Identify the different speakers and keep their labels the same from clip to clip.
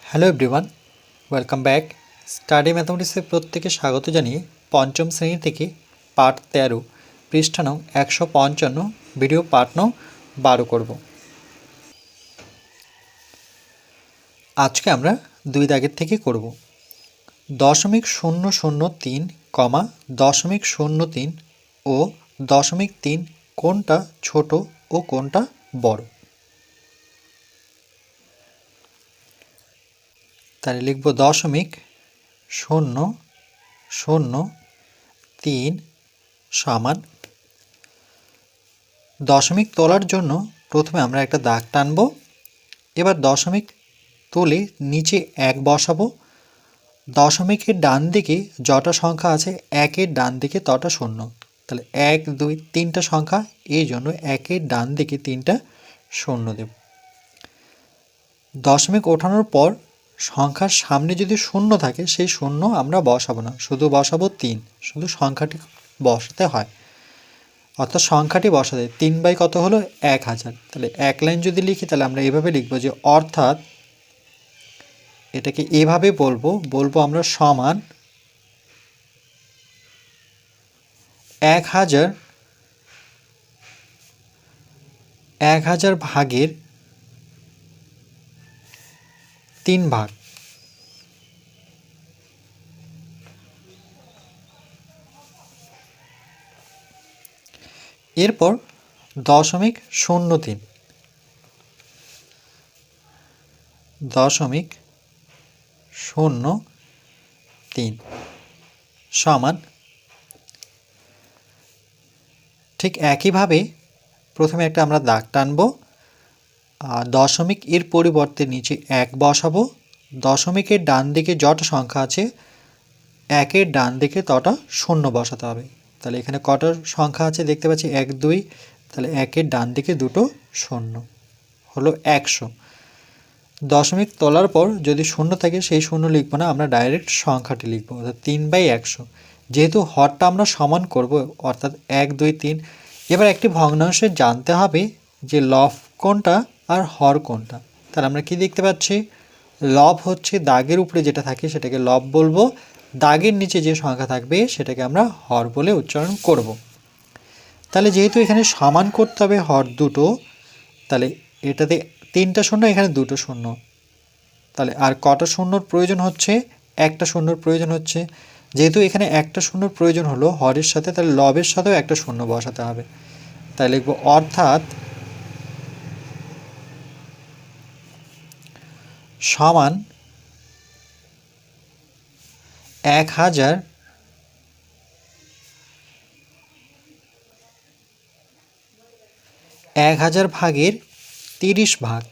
Speaker 1: Hello everyone, welcome back. Study ম্যাথমেটিক্সে প্রত্যেকে স্বাগত জানিয়ে পঞ্চম শ্রেণী থেকে পার্ট 13 পৃষ্ঠা নং 155 ভিডিও পার্ট নং 12 করব। আজকে আমরা দুই দাগের থেকে করব। 0.003, 0.03 ও 0.3 কোনটা ছোট ও কোনটা বড়। তাহলে লিখব 0.003 সমান। দশমিক তোলার জন্য প্রথমে আমরা একটা দাগ টানব। এবার দশমিক তুলে নিচে 1 বসাবো। দশমিকের ডান দিকে যটা সংখ্যা আছে একের ডান দিকে তটা শূন্য। তাহলে 1 2 3টা সংখ্যা, এই জন্য একের ডান দিকে 3টা শূন্য দেব। দশমিক ওঠানোর পর সংখ্যার সামনে যদি শূন্য থাকে সেই শূন্য আমরা বসাবো না, শুধু বসাবো 3, শুধু সংখ্যাটি বসাতে হয়, অর্থাৎ সংখ্যাটি বসাতে 3 কত হলো 1000। তাহলে এক লাইন যদি লিখি তাহলে আমরা এভাবে লিখব যে অর্থাৎ এটাকে এভাবে বলবো আমরা সমান 1000 ভাগের 3 ভাগ। এরপর 0.03 সমান ঠিক একইভাবে প্রথমে একটা আমরা দাগ টানবো, আর দশমিক এর পরিবর্তে নিচে 1 বসাবো। দশমিকের ডান দিকে যটা সংখ্যা আছে একের ডান দিকে তটা শূন্য বসাতে হবে। তাহলে এখানে কটার সংখ্যা আছে দেখতে পাচ্ছি 1 2, তাহলে একের ডান দিকে দুটো শূন্য হলো 100। দশমিক তোলার পর যদি শূন্য থাকে সেই শূন্য লিখবো না, আমরা ডাইরেক্ট সংখ্যাটি লিখবো, অর্থাৎ 3/100। যেহেতু হরটা আমরা সমান করব অর্থাৎ 1 2 3। এবার একটি ভগ্নাংশে জানতে হবে যে লব কোনটা আর হর কোনটা। তাহলে আমরা কি দেখতে পাচ্ছি, লব হচ্ছে দাগের উপরে যেটা থাকে সেটাকে লব বলবো, দাগের নিচে যে সংখ্যা থাকবে সেটাকে আমরা হর বলে উচ্চারণ করব। তাহলে যেহেতু এখানে সমান করতে হবে হর দুটো, তাহলে এটাতে 3টা শূন্য, এখানে 2টো শূন্য, তাহলে আর কটা শূন্যর প্রয়োজন হচ্ছে, একটা শূন্যর প্রয়োজন হচ্ছে। যেহেতু এখানে একটা শূন্যর প্রয়োজন হলো হরের সাথে, তাহলে লবের সাথেও একটা শূন্য বসাতে হবে। তাই লিখব অর্থাৎ সমান 1000 ভাগের 30 ভাগ।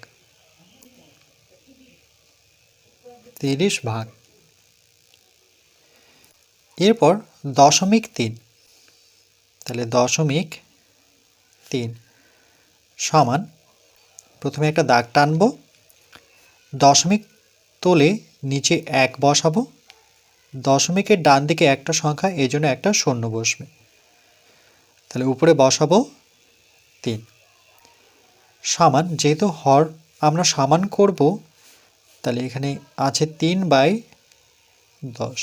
Speaker 1: এরপর 0.3, তাহলে 0.3 সমান, প্রথমে একটা দাগ টানবো, দশমিক তুলে নিচে 1 বসাবো। দশমিকের ডান দিকে একটা সংখ্যা, এই জন্য একটা শূন্য বসবে, তাহলে উপরে বসাবো 3 সমান, যেহেতু হর আমরা সমান করব তাহলে এখানে আছে 3/10।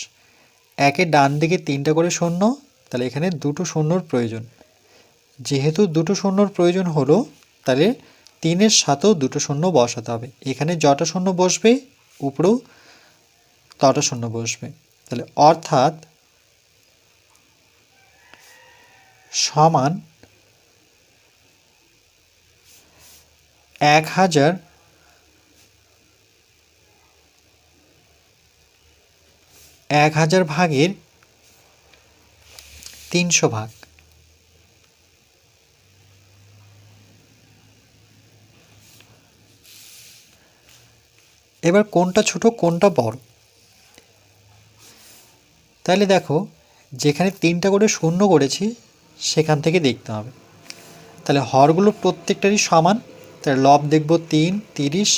Speaker 1: একের ডান দিকে 3টা করে শূন্য, তাহলে এখানে দুটো শূন্যর প্রয়োজন। যেহেতু দুটো শূন্যর প্রয়োজন হলো তাহলে 3-এর সাথেও দুটো শূন্য বসাতে হবে। এখানে যটা শূন্য বসবে উপরেও তটা শূন্য বসবে। তাহলে অর্থাৎ সমান 1000 ভাগের 300 ভাগ। এবার কোনটা ছোট কোনটা বড়, তাহলে দেখো যেখানে 3টা করে শূন্য করেছি সেখান থেকে দেখতে হবে। তাহলে হরগুলো প্রত্যেকটারই সমান, তাহলে লব দেখব 3 30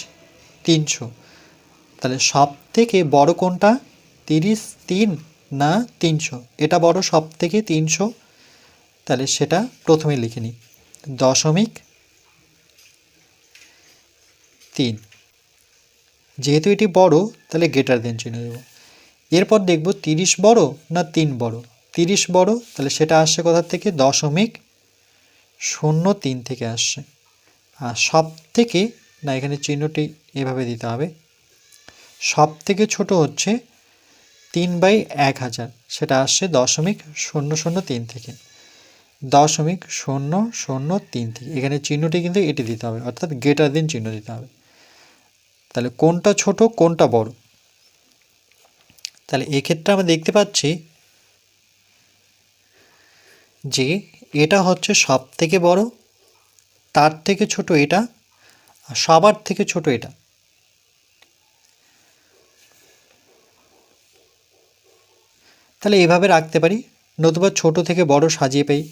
Speaker 1: 300। তাহলে সব থেকে বড় কোনটা, 3 না 300, এটা বড় সব থেকে 300। তাহলে সেটা প্রথমে লিখে নিই 0.3। যেহেতু এটি বড় তাহলে গ্রেটার দেন চিহ্ন দেব। এরপর দেখব 30 বড় না 3 বড়। 30 বড়, তাহলে সেটা আসছে কোথা থেকে? 0.03 থেকে আসছে। আর সব থেকে, না এখানে চিহ্নটি এভাবে দিতে হবে, সব থেকে ছোট হচ্ছে 3/1000, সেটা আসছে 0.003 থেকে, 0.003 থেকে। এখানে চিহ্নটি কিন্তু এটি দিতে হবে, অর্থাৎ গ্রেটার দেন চিহ্ন দিতে হবে। তাহলে কোনটা ছোট কোনটা বড়? তাহলে এক্ষেত্রে আমরা দেখতে পাচ্ছি যে এটা হচ্ছে সব থেকে বড়, তার থেকে ছোট এটা, আর সবার থেকে ছোট এটা। তাহলে এভাবে রাখতে পারি, নতুবা ছোট থেকে বড় সাজিয়ে পাই,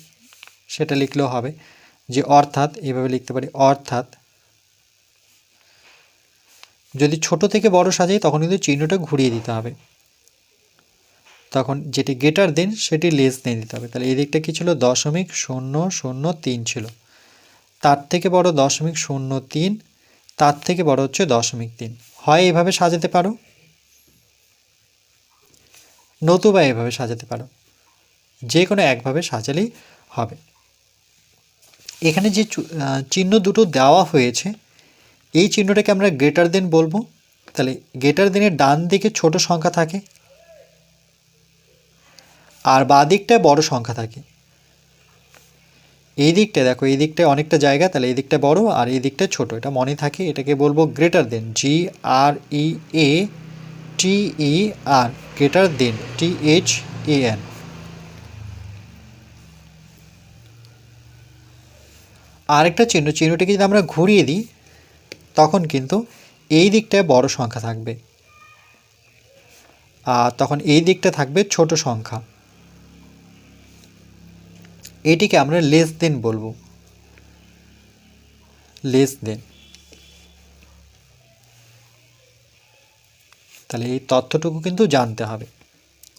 Speaker 1: সেটা লিখলেও হবে। যে অর্থাৎ এভাবে লিখতে পারি, অর্থাৎ যদি ছোট থেকে বড় সাজাই তখন কিন্তু চিহ্নটা ঘুরিয়ে দিতে হবে, তখন যেটি গ্রেটার দেন সেটি লেস দেন দিতে হবে। তাহলে এই দিকটা কী ছিল? 0.003 ছিল, তার থেকে বড় 0.03, তার থেকে বড় হচ্ছে 0.3। হয় এভাবে সাজাতে পারো, নতুবা এভাবে সাজাতে পারো, যে কোনো একভাবে সাজালেই হবে। এখানে যে চিহ্ন দুটো দেওয়া হয়েছে, এই চিহ্নটাকে আমরা গ্রেটার দেন বলবো। তাহলে গ্রেটার দেনের ডান দিকে ছোট সংখ্যা থাকে আর বাঁ দিকটায় বড় সংখ্যা থাকে। এই দিকটায় দেখো, এই দিকটায় অনেকটা জায়গা, তাহলে এই দিকটা বড় আর এই দিকটা ছোট, এটা মনে থাকে। এটাকে বলবো greater than, GREATER, greater than THAN। আরেকটা চিহ্নটিকে যদি আমরা ঘুরিয়ে দিই তখন কিন্তু এই দিকটায় বড় সংখ্যা থাকবে আর তখন এই দিকটা থাকবে ছোট সংখ্যা। এটিকে আমরা লেস দেন বলবো, লেস দেন। তাহলে এই তথ্যটুকু কিন্তু জানতে হবে,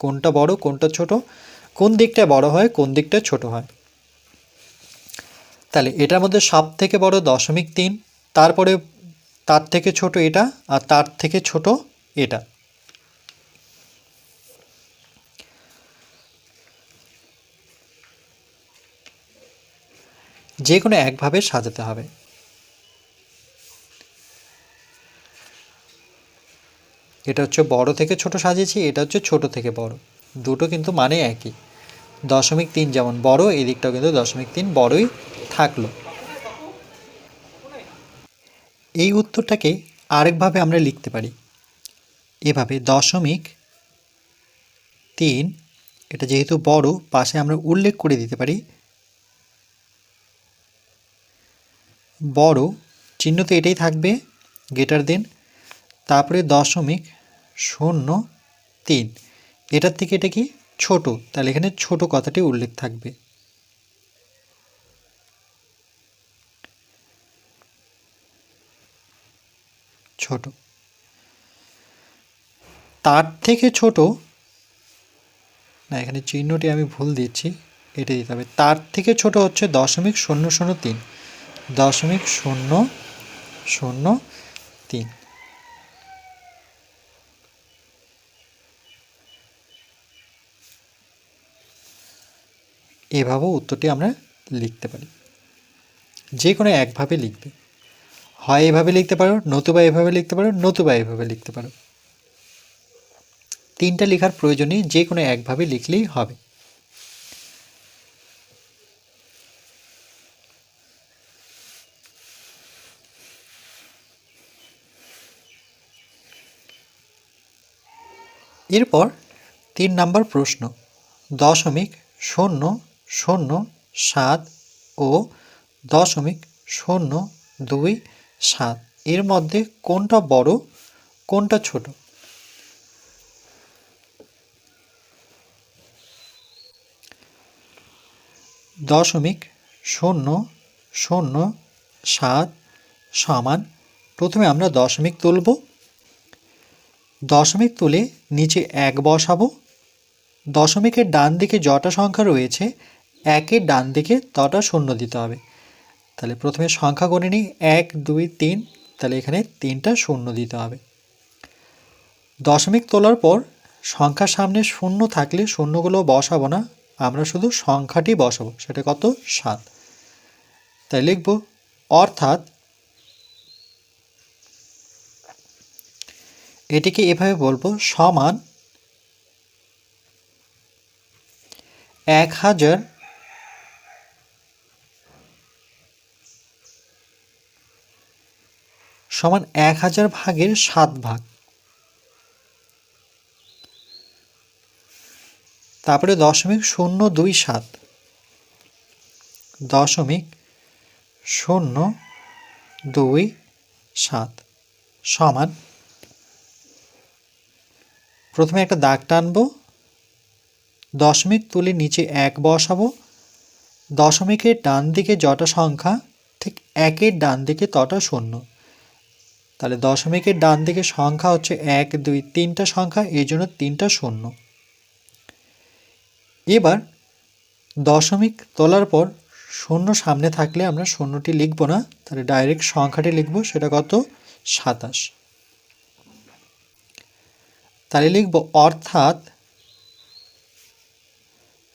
Speaker 1: কোনটা বড় কোনটা ছোট, কোন দিকটা বড় হয় কোন দিকটা ছোট হয়। তাহলে এটার মধ্যে সব থেকে বড় 0.3, তারপরে তার থেকে ছোট এটা আর তার থেকে ছোট এটা। যে কোনো একভাবে সাজাতে হবে। এটা হচ্ছে বড় থেকে ছোট সাজিয়েছি, এটা হচ্ছে ছোট থেকে বড়, দুটো কিন্তু মানে একই। 0.3 যেমন বড়, এই দিকটাও কিন্তু 0.3 বড়ই থাকলো। এই উত্তরটাকে আরেকভাবে আমরা লিখতে পারি এভাবে, 0.3, এটা যেহেতু বড় পাশে আমরা উল্লেখ করে দিতে পারি বড়, চিহ্ন তো এটাই থাকবে গ্রেটার দেন, তারপরে 0.03, এটার থেকে এটা কি ছোট, তাহলে এখানে ছোট কথাটি উল্লেখ থাকবে। ছোট, তার থেকে ছোট, না এখানে চিহ্নটি আমি ভুল দিচ্ছি, এটা দিতে হবে। তার থেকে ছোট হচ্ছে 0.003, 0.003। এভাবেও উত্তরটি আমরা লিখতে পারি, যে কোনো একভাবে লিখবে, হয় এভাবে লিখতে পারো, নতুবা এভাবে লিখতে পারো, নতুবা এভাবে লিখতে পারো। তিনটা লেখার প্রয়োজন নেই, যে কোনো একভাবে লিখলেই হবে। এরপর 3 নম্বর প্রশ্ন, 0.007 ও 0.027 এর মধ্যে কোনটা বড় কোনটা ছোট? দশমিক শূন্য শূন্য সাত সমান, প্রথমে আমরা দশমিক তুলব, দশমিক তুলে নিচে 1 বসাবো, দশমিকের ডান দিকে যটা সংখ্যা রয়েছে একের ডান দিকে তটা শূন্য দিতে হবে। তাহলে প্রথমে সংখ্যা গণে নিই, 1 2 3, তাহলে এখানে 3টা শূন্য দিতে হবে। দশমিক তোলার পর সংখ্যার সামনে শূন্য থাকলে শূন্যগুলো বসাবো না, আমরা শুধু সংখ্যাটি বসাবো, সেটা কত? 7। তাই লিখব অর্থাৎ এটিকে এভাবে বলবো, সমান 1000 সমান 1000 ভাগের 7 ভাগ। তারপরে 0.027 0.027 সমান, প্রথমে একটা দাগ টানবো, দশমিক তুলে নিচে 1 বসাবো, দশমিকের ডান দিকে যটা সংখ্যা ঠিক 1-এর ডান দিকে তটা শূন্য। তাহলে দশমিকের ডান দিকে সংখ্যা হচ্ছে 1, 2, 3টা সংখ্যা, এই জন্য 3টা শূন্য। এবার দশমিক তোলার পর শূন্য সামনে থাকলে আমরা শূন্যটি লিখব না, তাহলে ডাইরেক্ট সংখ্যাটি লিখব, সেটা কত? 27। তাহলে লিখব অর্থাৎ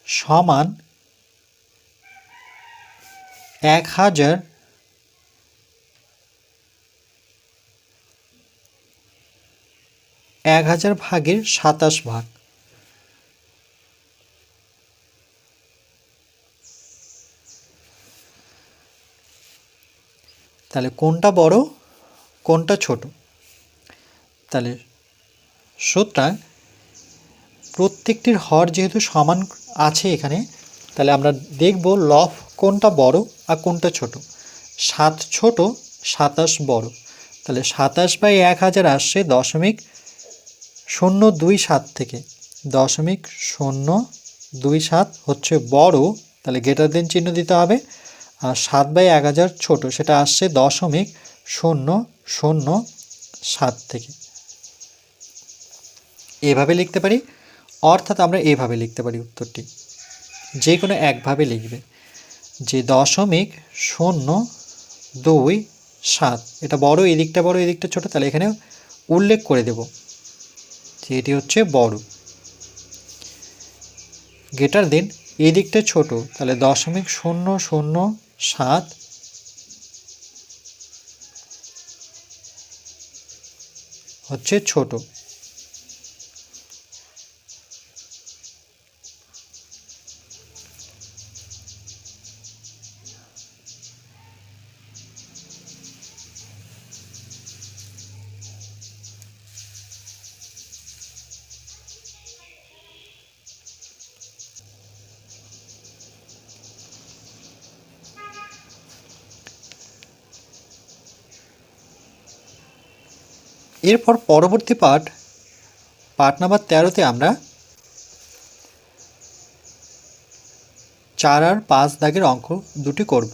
Speaker 1: সমান 1000 ভাগের 27 ভাগ। তাহলে কোনটা বড় কোনটা ছোট? তাহলে সুতরাং প্রত্যেকটির হর যেহেতু সমান আছে এখানে, তাহলে আমরা দেখব লব কোনটা বড় আর কোনটা ছোট। 7 ছোট, 27 বড়। তাহলে 27/1000 আসছে 0.027 থেকে, 0.027 হচ্ছে বড়, তাহলে গ্রেটার দেন চিহ্ন দিতে হবে। আর 7/1000 ছোট, সেটা আসছে 0.007 থেকে। এভাবে লিখতে পারি, অর্থাৎ আমরা এভাবে লিখতে পারি উত্তরটি, যে কোনো একভাবে লিখবে যে 0.027 এটা বড়, এদিকটা বড় এদিকটা ছোট, তাহলে এখানে উল্লেখ করে দেব যে এটি হচ্ছে বড়। গ্রেটার দেন এই দিকটা ছোট, তাহলে 0.007 হচ্ছে ছোট। এরপর পরবর্তী পার্ট নাম্বার 13-তে আমরা 4 আর 5 দাগের অঙ্ক দুটি করব।